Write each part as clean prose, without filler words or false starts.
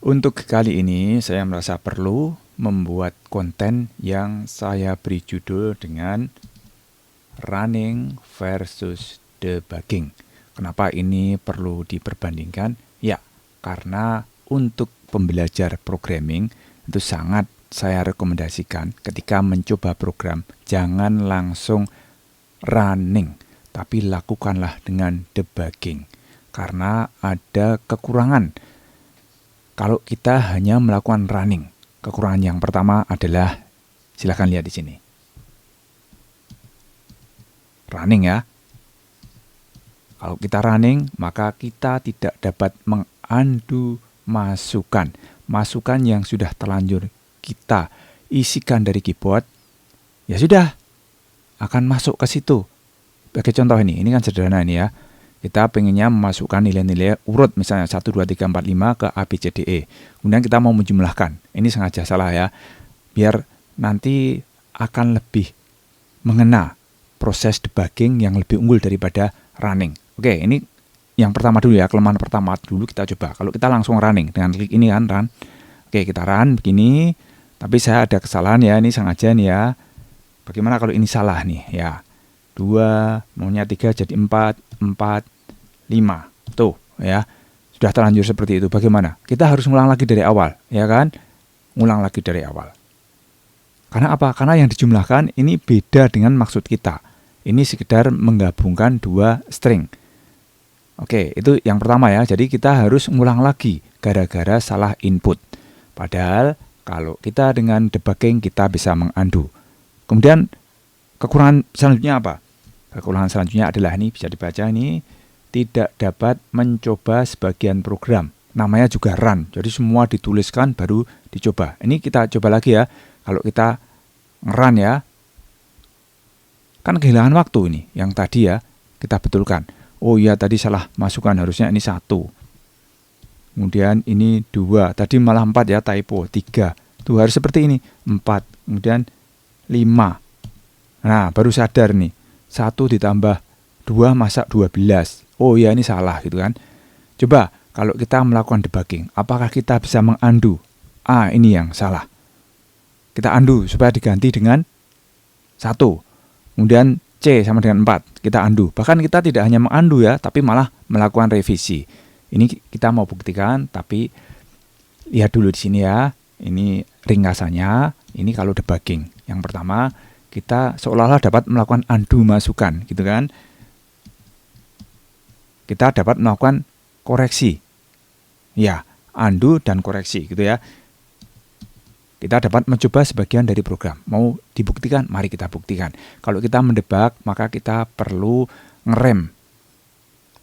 Untuk kali ini saya merasa perlu membuat konten yang saya beri judul dengan running versus debugging. Kenapa ini perlu diperbandingkan? Ya, karena untuk pembelajar programming itu sangat saya rekomendasikan ketika mencoba program jangan langsung running, tapi lakukanlah dengan debugging. Karena ada kekurangan kalau kita hanya melakukan running. Kekurangan yang pertama adalah, silahkan lihat di sini. Running ya. Kalau kita running, maka kita tidak dapat mengundo masukan. Masukan yang sudah terlanjur kita isikan dari keyboard, ya sudah, akan masuk ke situ. Sebagai contoh ini kan sederhana ini ya. Kita pengennya memasukkan nilai-nilai urut misalnya 1, 2, 3, 4, 5 ke A, B, C, D, E. Kemudian kita mau menjumlahkan. Ini sengaja salah ya. Biar nanti akan lebih mengena proses debugging yang lebih unggul daripada running. Oke, ini yang pertama dulu ya. Kelemahan pertama dulu kita coba. Kalau kita langsung running dengan klik ini kan run. Oke, kita run begini. Tapi saya ada kesalahan ya. Ini sengaja nih ya. Bagaimana kalau ini salah nih ya. 2, maunya 3 jadi 4, 4, 5. Tuh ya. Sudah terlanjur seperti itu. Bagaimana? Kita harus ngulang lagi dari awal, ya kan? Ngulang lagi dari awal. Karena apa? Karena yang dijumlahkan ini beda dengan maksud kita. Ini sekedar menggabungkan dua string. Oke, itu yang pertama ya. Jadi kita harus ngulang lagi gara-gara salah input. Padahal kalau kita dengan debugging kita bisa mengundo. Kemudian kekurangan selanjutnya apa? Kekurangan selanjutnya adalah ini bisa dibaca ini. Tidak dapat mencoba sebagian program. Namanya juga run. Jadi semua dituliskan baru dicoba. Ini kita coba lagi ya. Kalau kita nge-run ya. Kan kehilangan waktu ini. Yang tadi ya kita betulkan. Oh iya tadi salah masukkan. Harusnya ini 1. Kemudian ini 2. Tadi malah 4 ya typo. 3. Tuh harus seperti ini. 4. Kemudian 5. Nah baru sadar nih. 1 ditambah 2 masa 12. Oh ya ini salah gitu kan. Coba kalau kita melakukan debugging, apakah kita bisa mengundo? Ini yang salah. Kita undo supaya diganti dengan 1. Kemudian C sama dengan 4. Kita undo. Bahkan kita tidak hanya mengundo ya, tapi malah melakukan revisi. Ini kita mau buktikan, tapi lihat dulu di sini ya. Ini ringkasannya. Ini kalau debugging. Yang pertama, kita seolah-olah dapat melakukan undo masukan gitu kan. Kita dapat melakukan koreksi. Ya, undo dan koreksi gitu ya. Kita dapat mencoba sebagian dari program. Mau dibuktikan? Mari kita buktikan. Kalau kita mendebug, maka kita perlu ngerem.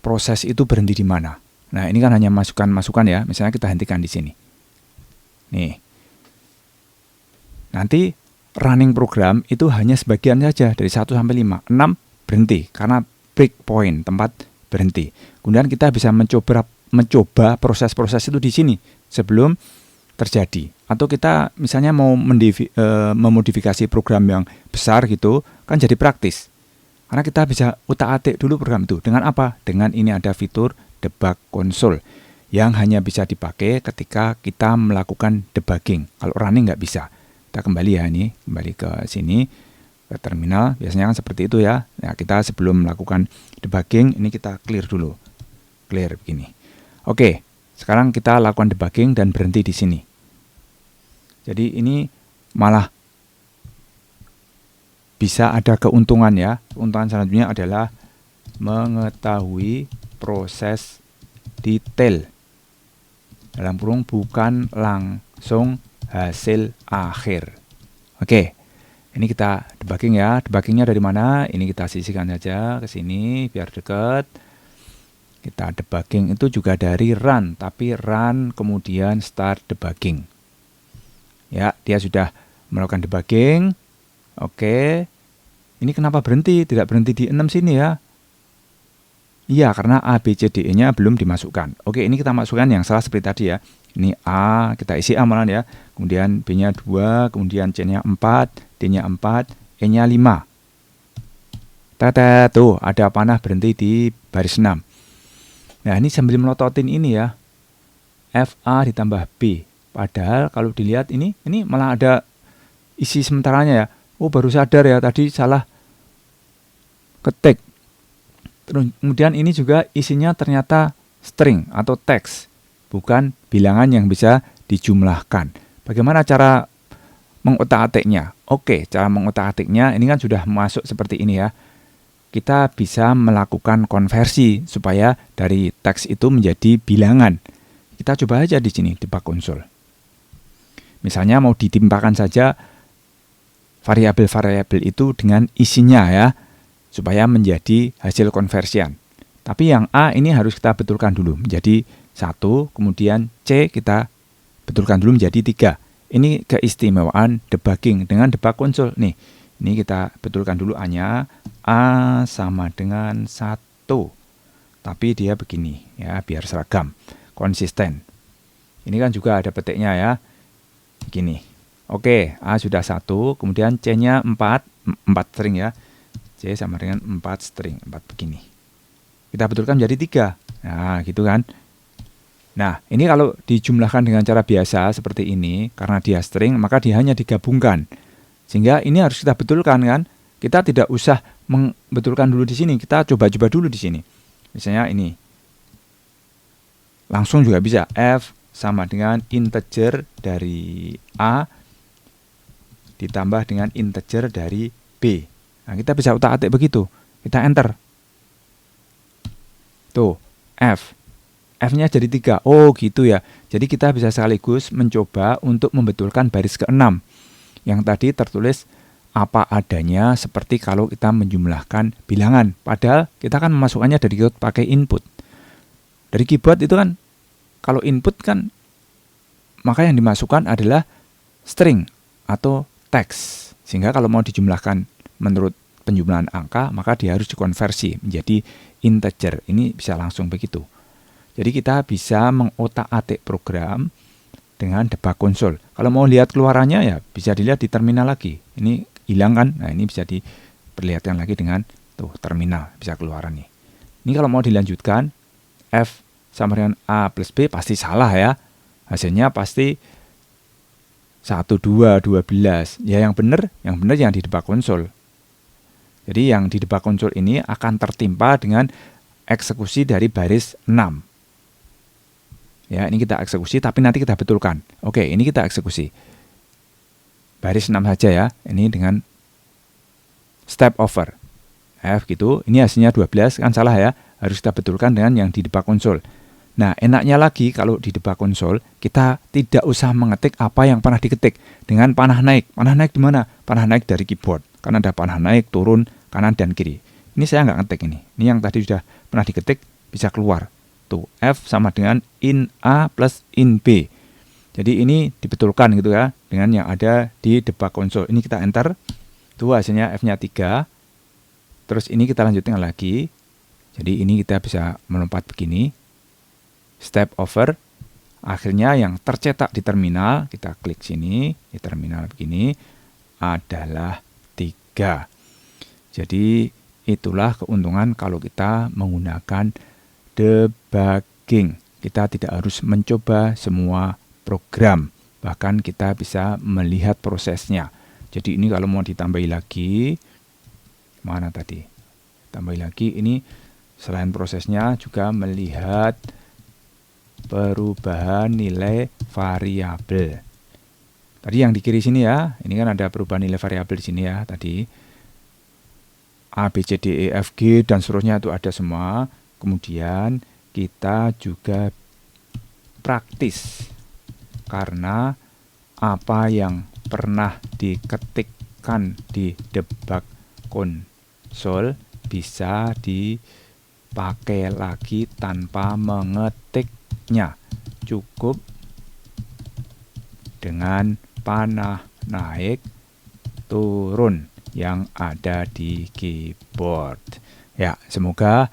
Proses itu berhenti di mana? Nah, ini kan hanya masukan-masukan ya. Misalnya kita hentikan di sini. Nih. Nanti running program itu hanya sebagian saja dari 1 sampai 5. 6 berhenti karena break point, tempat berhenti. Kemudian kita bisa mencoba proses-proses itu di sini sebelum terjadi. Atau kita misalnya mau memodifikasi program yang besar gitu, kan jadi praktis. Karena kita bisa utak-atik dulu program itu. Dengan apa? Dengan ini ada fitur debug console yang hanya bisa dipakai ketika kita melakukan debugging. Kalau running nggak bisa. Kita kembali ya ini, kembali ke sini. Ke terminal, biasanya kan seperti itu ya. Nah, kita sebelum melakukan debugging, ini kita clear dulu. Clear begini. Oke, sekarang kita lakukan debugging dan berhenti di sini. Jadi ini malah bisa ada keuntungan ya. Keuntungan selanjutnya adalah mengetahui proses detail. Dalam kurung bukan langsung hasil akhir. Oke. Ini kita debugging ya. Debuggingnya dari mana? Ini kita sisihkan saja ke sini biar dekat. Kita debugging itu juga dari run, tapi run kemudian start debugging. Ya, dia sudah melakukan debugging. Oke. Ini kenapa berhenti? Tidak berhenti di 6 sini ya. Iya, karena A, B, C, D, E-nya belum dimasukkan. Oke, ini kita masukkan yang salah seperti tadi ya. Ini A, kita isi A malah ya. Kemudian B-nya 2, kemudian C-nya 4, D-nya 4, E-nya 5. Tuh, ada panah berhenti di baris 6. Nah, ini sambil melototin ini ya. FA ditambah B. Padahal kalau dilihat ini malah ada isi sementaranya ya. Oh, baru sadar ya, tadi salah ketik. Terus kemudian ini juga isinya ternyata string atau teks, bukan bilangan yang bisa dijumlahkan. Bagaimana cara mengotak-atiknya? Oke, cara mengotak-atiknya ini kan sudah masuk seperti ini ya. Kita bisa melakukan konversi supaya dari teks itu menjadi bilangan. Kita coba aja di sini debug console. Misalnya mau ditimpakan saja variabel-variabel itu dengan isinya ya, supaya menjadi hasil konversian. Tapi yang A ini harus kita betulkan dulu menjadi 1, kemudian C kita betulkan dulu menjadi 3. Ini keistimewaan debugging dengan debug console. Nih, ini kita betulkan dulu A-nya. A sama dengan 1. Tapi dia begini ya, biar seragam, konsisten. Ini kan juga ada petiknya ya. Begini. Oke, A sudah 1, kemudian C-nya 4 string ya. C sama dengan 4 string, 4 begini. Kita betulkan menjadi 3. Nah, gitu kan. Nah, ini kalau dijumlahkan dengan cara biasa seperti ini, karena dia string, maka dia hanya digabungkan. Sehingga ini harus kita betulkan kan. Kita tidak usah membetulkan dulu di sini, kita coba-coba dulu di sini. Misalnya ini. Langsung juga bisa. F sama dengan integer dari A ditambah dengan integer dari B. Nah, kita bisa utak-atik begitu. Kita enter. Tuh, F. F-nya jadi 3. Oh, gitu ya. Jadi kita bisa sekaligus mencoba untuk membetulkan baris ke-6. Yang tadi tertulis apa adanya seperti kalau kita menjumlahkan bilangan. Padahal kita kan memasukkannya dari keyboard pakai input. Dari keyboard itu kan, kalau input kan, maka yang dimasukkan adalah string atau teks. Sehingga kalau mau dijumlahkan menurut penjumlahan angka, maka dia harus dikonversi menjadi integer. Ini bisa langsung begitu. Jadi kita bisa mengotak-atik program dengan debug console. Kalau mau lihat keluarannya ya bisa dilihat di terminal lagi. Ini hilang kan? Nah, ini bisa diperlihatkan lagi dengan tuh terminal, bisa keluaran nih. Ini kalau mau dilanjutkan, F sama dengan A plus B pasti salah ya. Hasilnya pasti 1, 2, 12. Ya yang benar yang di debug console. Jadi yang di debug console ini akan tertimpa dengan eksekusi dari baris 6. Ya, ini kita eksekusi tapi nanti kita betulkan. Oke, ini kita eksekusi. Baris 6 saja ya. Ini dengan step over. F gitu. Ini hasilnya 12 kan salah ya. Harus kita betulkan dengan yang di debug console. Nah, enaknya lagi kalau di debug console kita tidak usah mengetik apa yang pernah diketik dengan panah naik. Panah naik di mana? Panah naik dari keyboard. Kan ada panah naik, turun, kanan dan kiri. Ini saya nggak ngetik ini. Ini yang tadi sudah pernah diketik bisa keluar. Tuh, F sama dengan in A plus in B. Jadi ini dibetulkan gitu ya dengan yang ada di debug console. Ini kita enter. Tuh hasilnya F-nya 3. Terus ini kita lanjutkan lagi. Jadi ini kita bisa melompat begini. Step over. Akhirnya yang tercetak di terminal, kita klik sini, di terminal begini, adalah 3. Jadi itulah keuntungan kalau kita menggunakan debugging. Kita tidak harus mencoba semua program, bahkan kita bisa melihat prosesnya. Jadi ini kalau mau ditambahi lagi, mana tadi? Tambahi lagi, ini selain prosesnya juga melihat perubahan nilai variabel. Tadi yang di kiri sini ya, ini kan ada perubahan nilai variabel di sini ya, tadi A, B, C, D, E, F, G dan seterusnya itu ada semua. Kemudian kita juga praktis karena apa yang pernah diketikkan di debug console bisa dipakai lagi tanpa mengetiknya. Cukup dengan panah naik turun yang ada di keyboard. Ya, semoga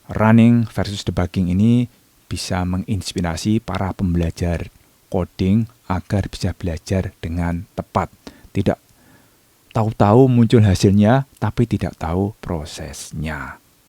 running versus debugging ini bisa menginspirasi para pembelajar coding agar bisa belajar dengan tepat. Tidak tahu-tahu muncul hasilnya, tapi tidak tahu prosesnya.